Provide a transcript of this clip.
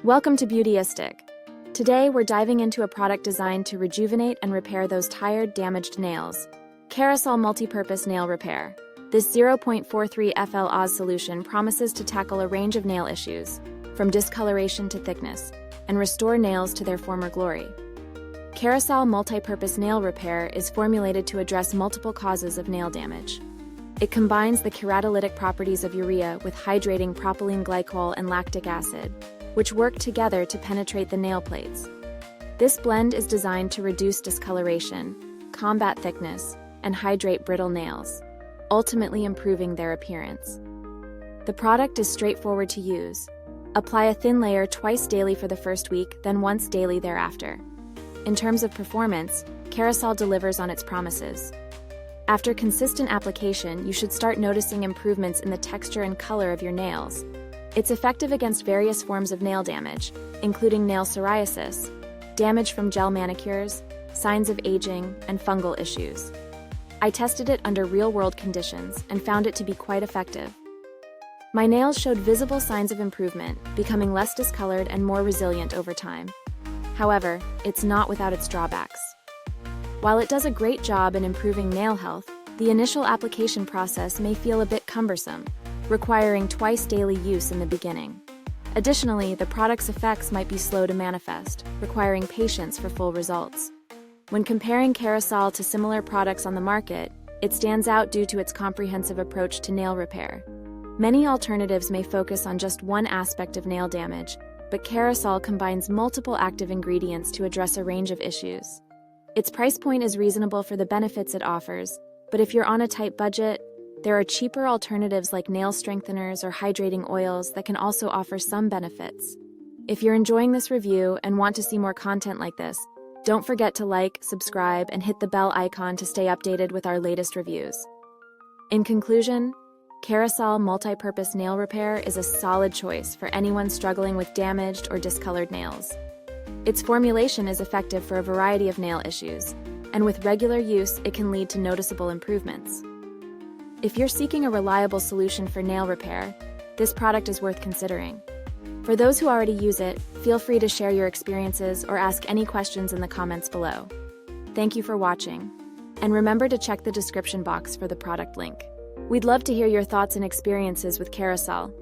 Welcome to Beautyistic. Today we're diving into a product designed to rejuvenate and repair those tired, damaged nails. Kerasal Multi-Purpose Nail Repair. This 0.43 FL Oz solution promises to tackle a range of nail issues, from discoloration to thickness, and restore nails to their former glory. Kerasal Multi-Purpose Nail Repair is formulated to address multiple causes of nail damage. It combines the keratolytic properties of urea with hydrating propylene glycol and lactic acid, which work together to penetrate the nail plates. This blend is designed to reduce discoloration, combat thickness, and hydrate brittle nails, ultimately improving their appearance. The product is straightforward to use. Apply a thin layer twice daily for the first week, then once daily thereafter. In terms of performance, Kerasal delivers on its promises. After consistent application, you should start noticing improvements in the texture and color of your nails. It's effective against various forms of nail damage, including nail psoriasis, damage from gel manicures, signs of aging, and fungal issues. I tested it under real-world conditions and found it to be quite effective. My nails showed visible signs of improvement, becoming less discolored and more resilient over time. However, it's not without its drawbacks. While it does a great job in improving nail health, the initial application process may feel a bit cumbersome, requiring twice daily use in the beginning. Additionally, the product's effects might be slow to manifest, requiring patience for full results. When comparing Kerasal to similar products on the market, it stands out due to its comprehensive approach to nail repair. Many alternatives may focus on just one aspect of nail damage, but Kerasal combines multiple active ingredients to address a range of issues. Its price point is reasonable for the benefits it offers, but if you're on a tight budget, there are cheaper alternatives like nail strengtheners or hydrating oils that can also offer some benefits. If you're enjoying this review and want to see more content like this, don't forget to like, subscribe, and hit the bell icon to stay updated with our latest reviews. In conclusion, Kerasal Multi-Purpose Nail Repair is a solid choice for anyone struggling with damaged or discolored nails. Its formulation is effective for a variety of nail issues, and with regular use, it can lead to noticeable improvements. If you're seeking a reliable solution for nail repair, this product is worth considering. For those who already use it, feel free to share your experiences or ask any questions in the comments below. Thank you for watching, and remember to check the description box for the product link. We'd love to hear your thoughts and experiences with Kerasal.